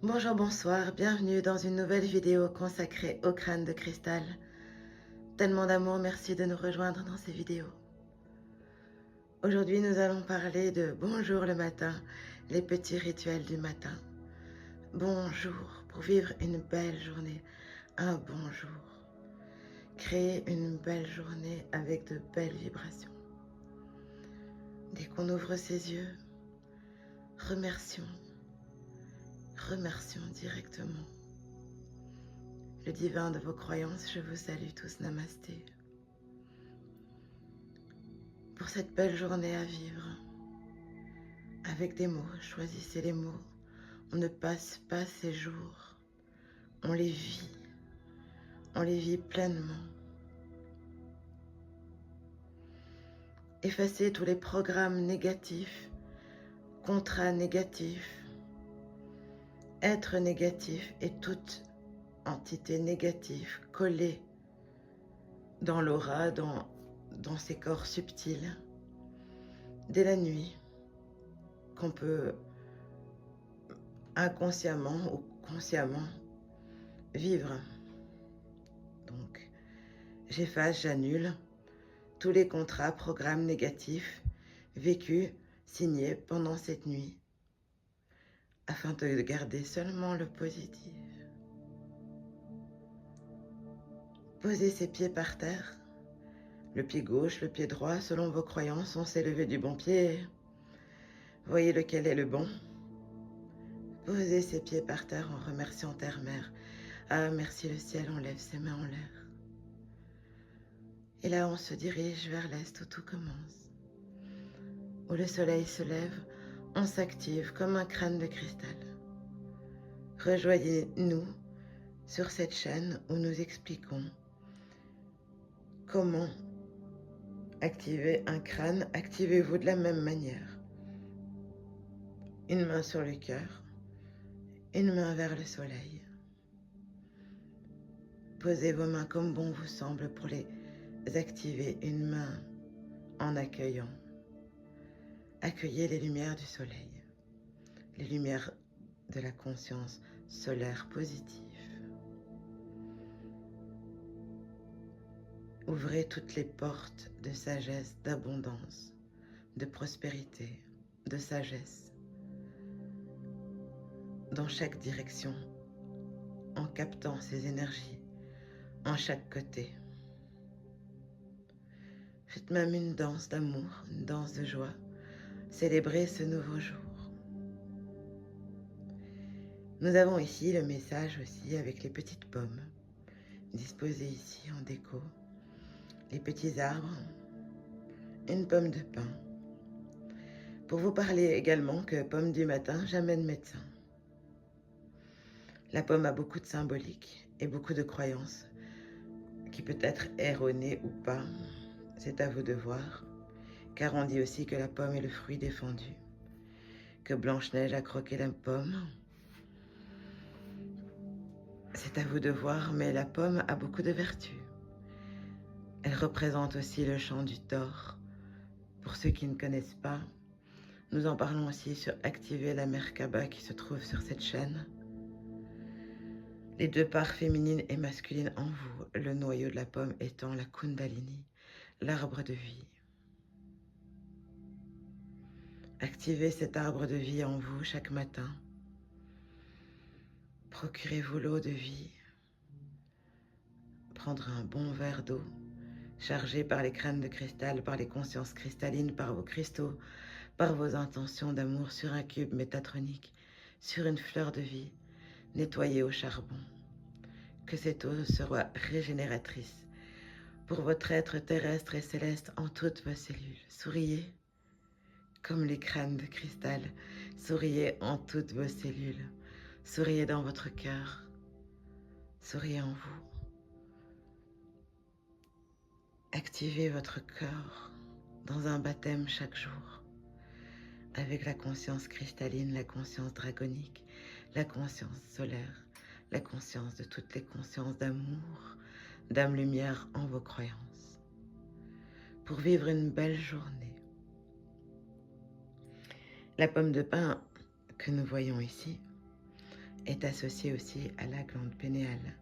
Bonjour, bonsoir, bienvenue dans une nouvelle vidéo consacrée au crâne de cristal. Tellement d'amour, merci de nous rejoindre dans ces vidéos. Aujourd'hui, nous allons parler de bonjour le matin, les petits rituels du matin. Bonjour, pour vivre une belle journée, un bonjour. Créer une belle journée avec de belles vibrations. Dès qu'on ouvre ses yeux, remercions directement le divin de vos croyances. Je vous salue tous, namasté. Pour cette belle journée à vivre, avec des mots, choisissez les mots. On ne passe pas ces jours, on les vit pleinement. Effacez tous les programmes négatifs, contrats négatifs, être négatif et toute entité négative collée dans l'aura, dans ces corps subtils, dès la nuit, qu'on peut inconsciemment ou consciemment vivre. Donc, j'efface, j'annule tous les contrats, programmes négatifs vécus, signés pendant cette nuit, afin de garder seulement le positif. Posez ses pieds par terre, le pied gauche, le pied droit, selon vos croyances. On s'est levé du bon pied. Voyez lequel est le bon. Posez ses pieds par terre en remerciant Terre-Mère. Ah, merci le ciel, on lève ses mains en l'air. Et là, on se dirige vers l'est où tout commence. Où le soleil se lève, on s'active comme un crâne de cristal. Rejoignez-nous sur cette chaîne où nous expliquons comment activer un crâne. Activez-vous de la même manière. Une main sur le cœur, une main vers le soleil. Posez vos mains comme bon vous semble pour les activer. Une main en accueillant. Accueillez les lumières du soleil, les lumières de la conscience solaire positive. Ouvrez toutes les portes de sagesse, d'abondance, de prospérité, de sagesse, dans chaque direction, en captant ces énergies, en chaque côté. Faites même une danse d'amour, une danse de joie. Célébrez ce nouveau jour. Nous avons ici le message aussi avec les petites pommes, disposées ici en déco. Les petits arbres, une pomme de pin. Pour vous parler également que pomme du matin, jamais de médecin. La pomme a beaucoup de symbolique et beaucoup de croyances qui peut être erronée ou pas. C'est à vous de voir, car on dit aussi que la pomme est le fruit défendu, que Blanche-Neige a croqué la pomme. C'est à vous de voir, mais la pomme a beaucoup de vertus. Elle représente aussi le champ du Thor. Pour ceux qui ne connaissent pas, nous en parlons aussi sur Activer la Merkaba qui se trouve sur cette chaîne. Les deux parts féminines et masculines en vous, le noyau de la pomme étant la Kundalini, l'arbre de vie. Activez cet arbre de vie en vous chaque matin. Procurez-vous l'eau de vie. Prendre un bon verre d'eau, chargé par les crânes de cristal, par les consciences cristallines, par vos cristaux, par vos intentions d'amour sur un cube métatronique, sur une fleur de vie, nettoyée au charbon. Que cette eau soit régénératrice pour votre être terrestre et céleste en toutes vos cellules. Souriez comme les crânes de cristal. Souriez en toutes vos cellules. Souriez dans votre cœur. Souriez en vous. Activez votre corps dans un baptême chaque jour avec la conscience cristalline, la conscience dragonique, la conscience solaire, la conscience de toutes les consciences d'amour, d'âme-lumière en vos croyances, pour vivre une belle journée. La pomme de pin que nous voyons ici est associé aussi à la glande pénéale.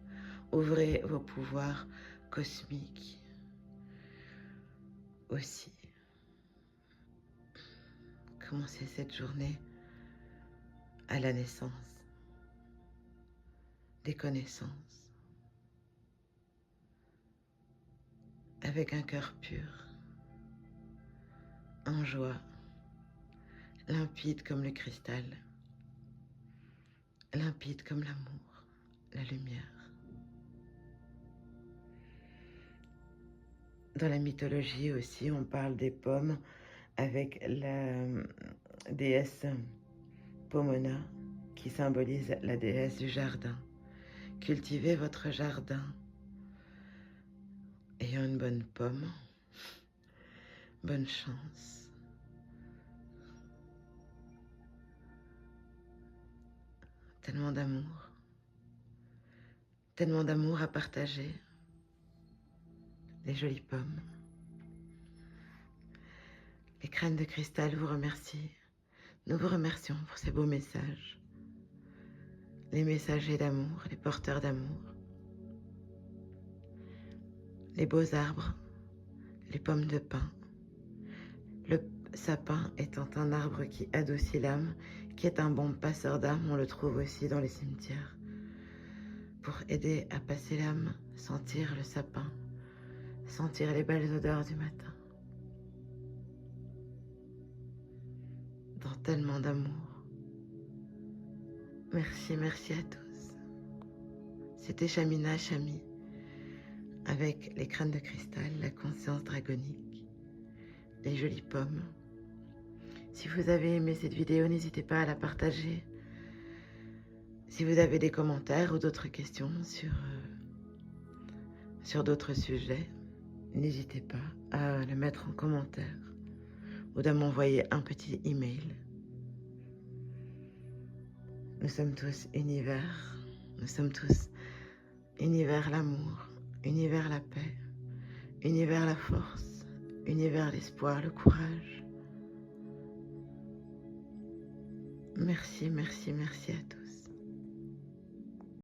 Ouvrez vos pouvoirs cosmiques aussi. Commencez cette journée à la naissance des connaissances, avec un cœur pur, en joie, limpide comme le cristal, limpide comme l'amour, la lumière. Dans la mythologie aussi, on parle des pommes avec la déesse Pomona qui symbolise la déesse du jardin. Cultivez votre jardin ayant une bonne pomme, bonne chance. Tellement d'amour à partager, les jolies pommes. Les crânes de cristal vous remercient. Nous vous remercions pour ces beaux messages. Les messagers d'amour, les porteurs d'amour. Les beaux arbres, les pommes de pin. Le sapin étant un arbre qui adoucit l'âme, qui est un bon passeur d'âme, on le trouve aussi dans les cimetières. Pour aider à passer l'âme, sentir le sapin, sentir les belles odeurs du matin. Dans tellement d'amour. Merci, merci à tous. C'était Shamina Shami, avec les crânes de cristal, la conscience dragonique, les jolies pommes. Si vous avez aimé cette vidéo, n'hésitez pas à la partager. Si vous avez des commentaires ou d'autres questions sur d'autres sujets, n'hésitez pas à le mettre en commentaire ou de m'envoyer un petit email. Nous sommes tous univers, nous sommes tous univers l'amour, univers la paix, univers la force, univers l'espoir, le courage. Merci, merci, merci à tous.